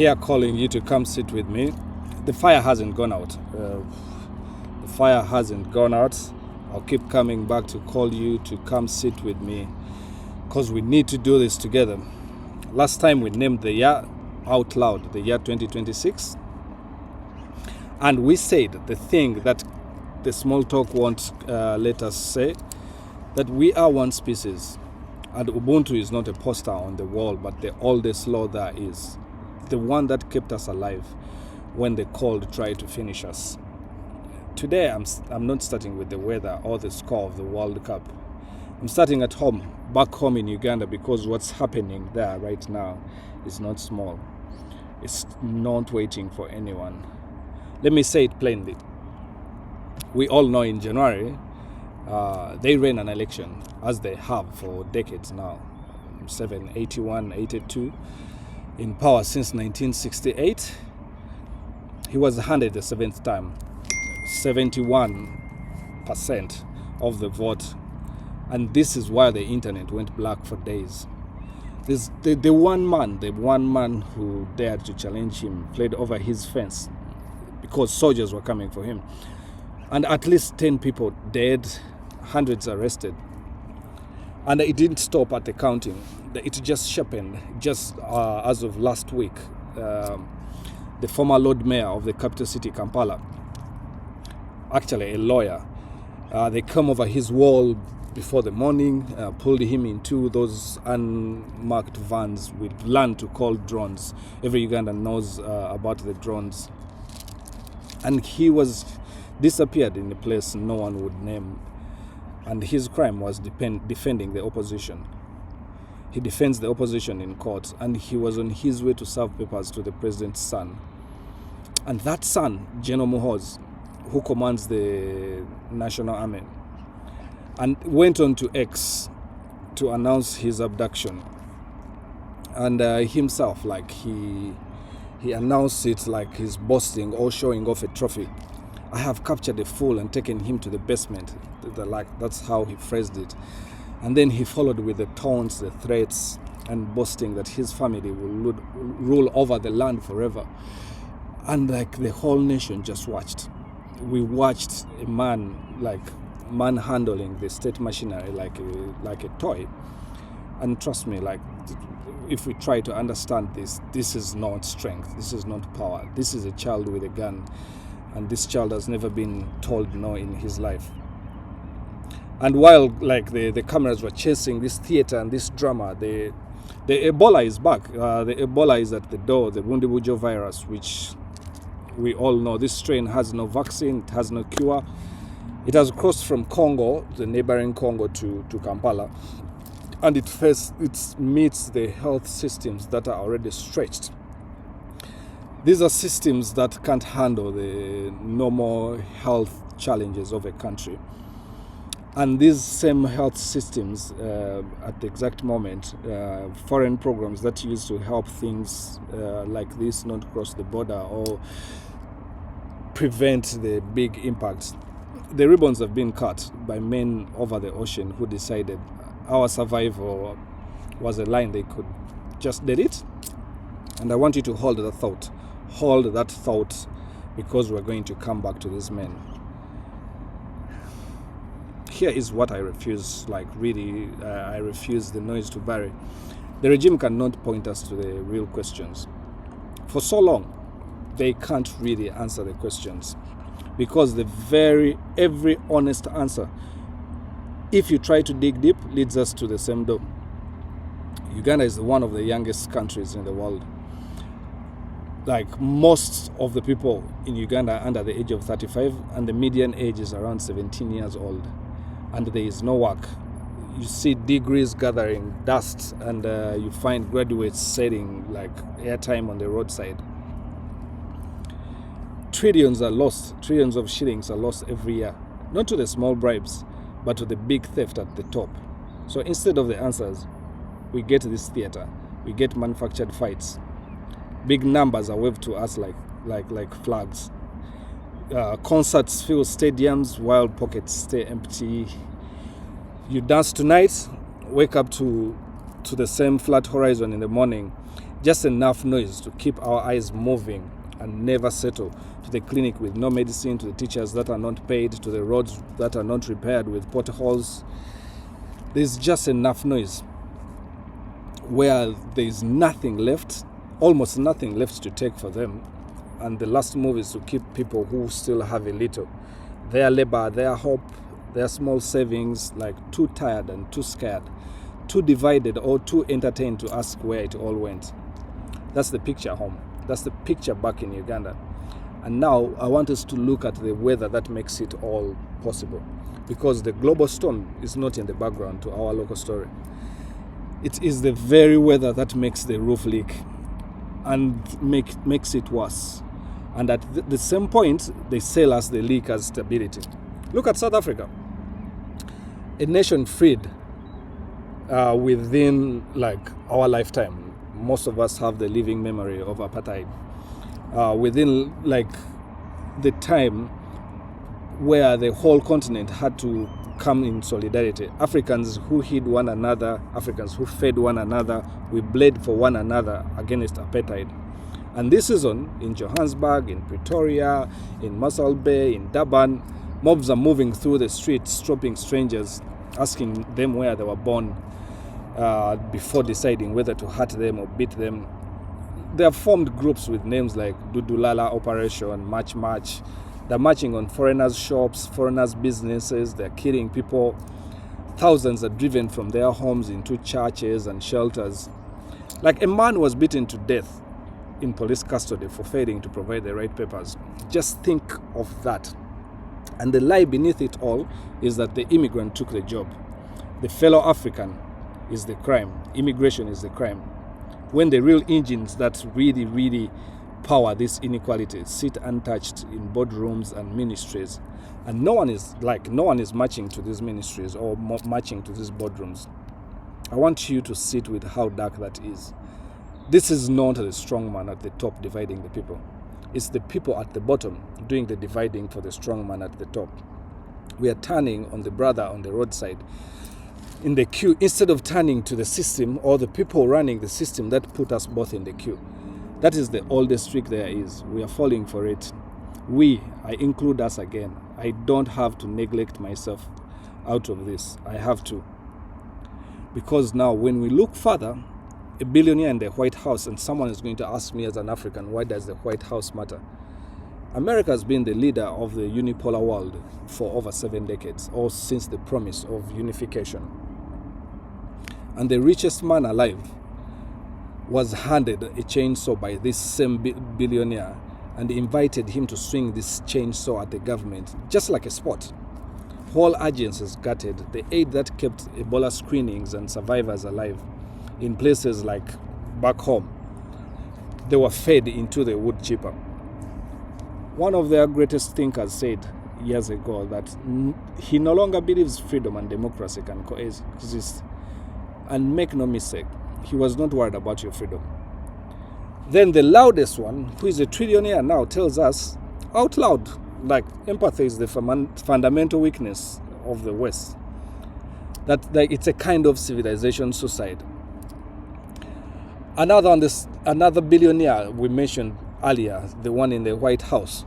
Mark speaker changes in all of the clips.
Speaker 1: here calling you to come sit with me. The fire hasn't gone out. I'll keep coming back to call you to come sit with me because we need to do this together. Last time we named the year out loud, the year 2026. And we said the thing that the small talk won't let us say, that we are one species. And Ubuntu is not a poster on the wall, but the oldest law there is. The one that kept us alive when the cold tried to finish us. Today, I'm not starting with the weather or the score of the World Cup. I'm starting at home, back home in Uganda, because what's happening there right now is not small. It's not waiting for anyone. Let me say it plainly. We all know in January, they ran an election, as they have for decades now. 81, 82, in power since 1968. He was handed the seventh time, 71% of the vote. And this is why the internet went black for days. The one man who dared to challenge him fled over his fence because soldiers were coming for him. And at least 10 people dead, hundreds arrested. And it didn't stop at the counting. It just sharpened. Just as of last week, the former Lord Mayor of the capital city, Kampala, actually a lawyer, they come over his wall before the morning, pulled him into those unmarked vans with land to call drones. Every Ugandan knows about the drones. And he was disappeared in a place no one would name. And his crime was defending the opposition. He defends the opposition in court, and he was on his way to serve papers to the president's son. And that son, General Muhoozi, who commands the National Army, and went on to X to announce his abduction. And himself, like he announced it like he's boasting or showing off a trophy. I have captured a fool and taken him to the basement. That's how he phrased it. And then he followed with the taunts, the threats, and boasting that his family will rule over the land forever. And like the whole nation just watched. We watched a man manhandling the state machinery like a toy. And trust me, if we try to understand this is not strength, this is not power. This is a child with a gun, and this child has never been told no in his life. And while the cameras were chasing this theater and this drama, the Ebola is back. The Ebola is at the door, the Bundibujo virus, which we all know. This strain has no vaccine, it has no cure. It has crossed from Congo, the neighboring Congo, to Kampala. And it meets the health systems that are already stretched. These are systems that can't handle the normal health challenges of a country. And these same health systems, at the exact moment, foreign programs that used to help things like this not cross the border or prevent the big impacts, the ribbons have been cut by men over the ocean who decided our survival was a line they could just delete. And I want you to hold that thought. Hold that thought, because we're going to come back to these men. Here is what I refuse, I refuse the noise to vary. The regime cannot point us to the real questions. For so long, they can't really answer the questions, because every honest answer, if you try to dig deep, leads us to the same door. Uganda is one of the youngest countries in the world. Most of the people in Uganda are under the age of 35, and the median age is around 17 years old. And there is no work. You see degrees gathering dust, and you find graduates selling airtime on the roadside. Trillions are lost. Trillions of shillings are lost every year. Not to the small bribes, but to the big theft at the top. So instead of the answers, we get this theater. We get manufactured fights. Big numbers are waved to us like flags. Concerts fill stadiums while pockets stay empty. You dance tonight, wake up to the same flat horizon in the morning. Just enough noise to keep our eyes moving and never settle. To the clinic with no medicine, to the teachers that are not paid, to the roads that are not repaired with potholes. There's just enough noise where there's nothing left, almost nothing left to take for them. And the last move is to keep people who still have a little. Their labor, their hope, their small savings, like too tired and too scared, too divided or too entertained to ask where it all went. That's the picture home. That's the picture back in Uganda. And now I want us to look at the weather that makes it all possible. Because the global storm is not in the background to our local story. It is the very weather that makes the roof leak and makes it worse. And at the same point, they sell us the leak as stability. Look at South Africa. A nation freed within like our lifetime. Most of us have the living memory of apartheid. Within like the time where the whole continent had to come in solidarity. Africans who hid one another, Africans who fed one another, we bled for one another against apartheid. And this season, in Johannesburg, in Pretoria, in Mossel Bay, in Durban, mobs are moving through the streets, stopping strangers, asking them where they were born before deciding whether to hurt them or beat them. They have formed groups with names like Dudulala Operation, March March. They're marching on foreigners' shops, foreigners' businesses. They're killing people. Thousands are driven from their homes into churches and shelters. Like a man was beaten to death in police custody for failing to provide the right papers. Just think of that. And the lie beneath it all is that the immigrant took the job. The fellow African is the crime. Immigration is the crime. When the real engines that really power this inequality sit untouched in boardrooms and ministries, and no one is marching to these ministries or marching to these boardrooms. I want you to sit with how dark that is. This is not the strong man at the top dividing the people. It's the people at the bottom doing the dividing for the strong man at the top. We are turning on the brother on the roadside in the queue instead of turning to the system or the people running the system that put us both in the queue. That is the oldest trick there is. We are falling for it. I include us again. I don't have to neglect myself out of this. I have to. Because now when we look further, a billionaire in the White House, and someone is going to ask me as an African, why does the White House matter? America has been the leader of the unipolar world for over 7 decades, or since the promise of unification. And the richest man alive was handed a chainsaw by this same billionaire and invited him to swing this chainsaw at the government, just like a sport. Whole agencies gutted, the aid that kept Ebola screenings and survivors alive in places like back home. They were fed into the wood chipper. One of their greatest thinkers said years ago that he no longer believes freedom and democracy can coexist. And make no mistake, he was not worried about your freedom. Then the loudest one, who is a trillionaire now, tells us out loud, like empathy is the fundamental weakness of the West. That it's a kind of civilization suicide. Another billionaire we mentioned earlier, the one in the White House,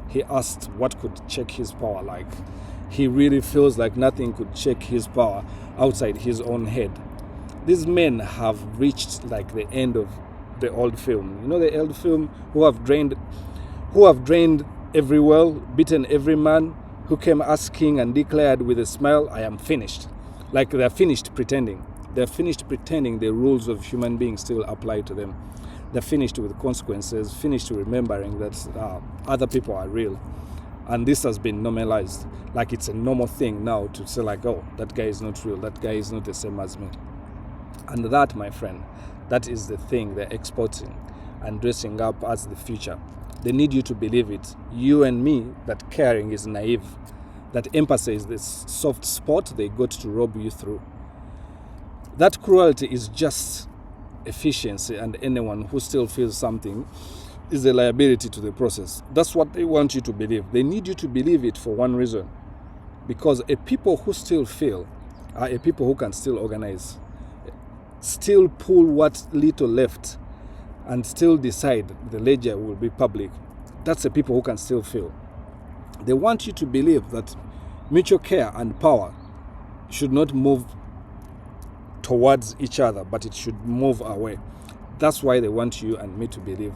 Speaker 1: he asked what could check his power. Like, he really feels like nothing could check his power outside his own head. These men have reached like the end of the old film. You know the old film who have drained every well, beaten every man, who came asking and declared with a smile, I am finished. Like they're finished pretending. They're finished pretending the rules of human beings still apply to them. They're finished with consequences, finished remembering that other people are real. And this has been normalized. Like it's a normal thing now to say like, oh, that guy is not real. That guy is not the same as me. And that, my friend, that is the thing they're exporting and dressing up as the future. They need you to believe it. You and me, that caring is naive. That empathy is this soft spot they got to rob you through. That cruelty is just efficiency, and anyone who still feels something is a liability to the process. That's what they want you to believe. They need you to believe it for one reason. Because a people who still feel are a people who can still organize. still pull what little left, and still decide the ledger will be public. That's the people who can still feel. They want you to believe that mutual care and power should not move towards each other, but it should move away. That's why they want you and me to believe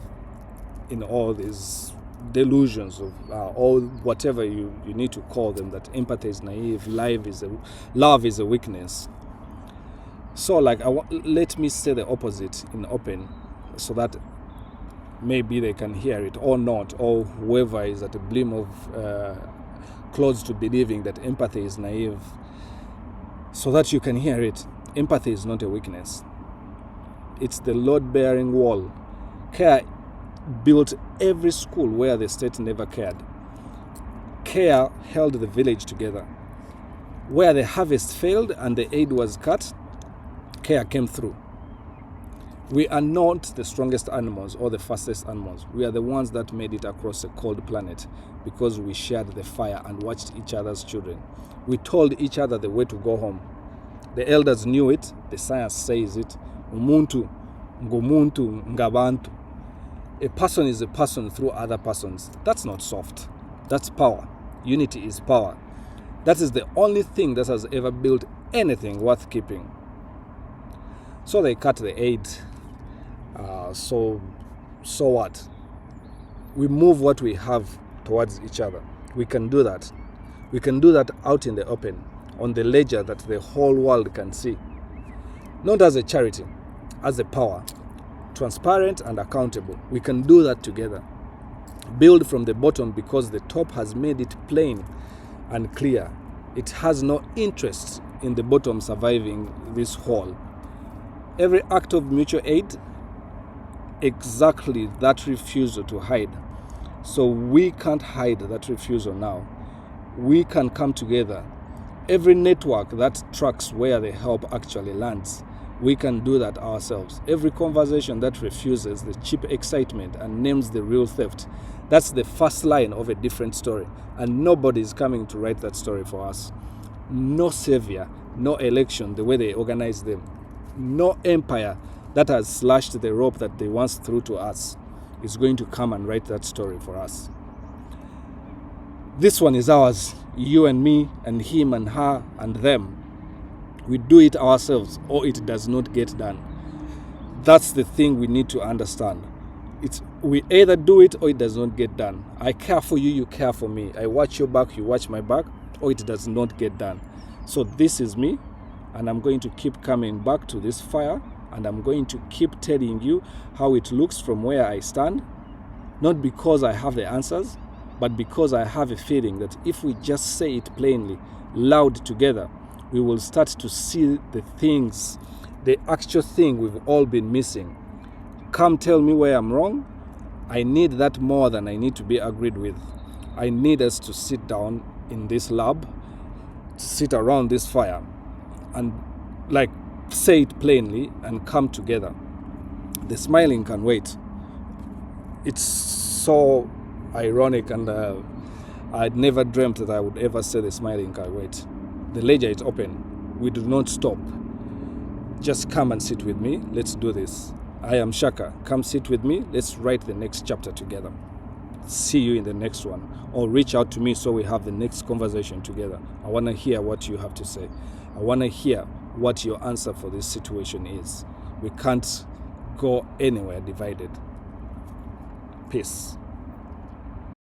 Speaker 1: in all these delusions of all whatever you need to call them, that empathy is naive, love is a weakness. So let me say the opposite in open, so that maybe they can hear it or not, or whoever is at a brim of close to believing that empathy is naive, so that you can hear it. Empathy is not a weakness. It's the load-bearing wall. Care built every school where the state never cared. Care held the village together. Where the harvest failed and the aid was cut, care came through. We are not the strongest animals or the fastest animals. We are the ones that made it across a cold planet because we shared the fire and watched each other's children. We told each other the way to go home. The elders knew it. The science says it. Umuntu, ngomuntu, ngabantu. A person is a person through other persons. That's not soft. That's power. Unity is power. That is the only thing that has ever built anything worth keeping. So they cut the aid. So what? We move what we have towards each other. We can do that. We can do that out in the open, on the ledger that the whole world can see. Not as a charity, as a power, transparent and accountable. We can do that together. Build from the bottom because the top has made it plain and clear. It has no interest in the bottom surviving this whole. Every act of mutual aid, exactly that refusal to hide. So we can't hide that refusal now. We can come together. Every network that tracks where the help actually lands, we can do that ourselves. Every conversation that refuses the cheap excitement and names the real theft, that's the first line of a different story. And nobody is coming to write that story for us. No savior, no election the way they organize them. No empire that has slashed the rope that they once threw to us is going to come and write that story for us. This one is ours, you and me and him and her and them. We do it ourselves or it does not get done. That's the thing we need to understand. We either do it or it does not get done. I care for you, you care for me. I watch your back, you watch my back, or it does not get done. So this is me, and I'm going to keep coming back to this fire, and I'm going to keep telling you how it looks from where I stand, not because I have the answers, but because I have a feeling that if we just say it plainly, loud together, we will start to see the things, the actual thing we've all been missing. Come tell me where I'm wrong. I need that more than I need to be agreed with. I need us to sit down in this lab, to sit around this fire, and say it plainly and come together. The smiling can wait. It's so ironic, and I'd never dreamt that I would ever say the smiling can wait. The ledger is open. We do not stop. Just come and sit with me. Let's do this. I am Shyaka. Come sit with me. Let's write the next chapter together. See you in the next one. Or reach out to me so we have the next conversation together. I want to hear what you have to say. I want to hear what your answer for this situation is. We can't go anywhere divided. Peace.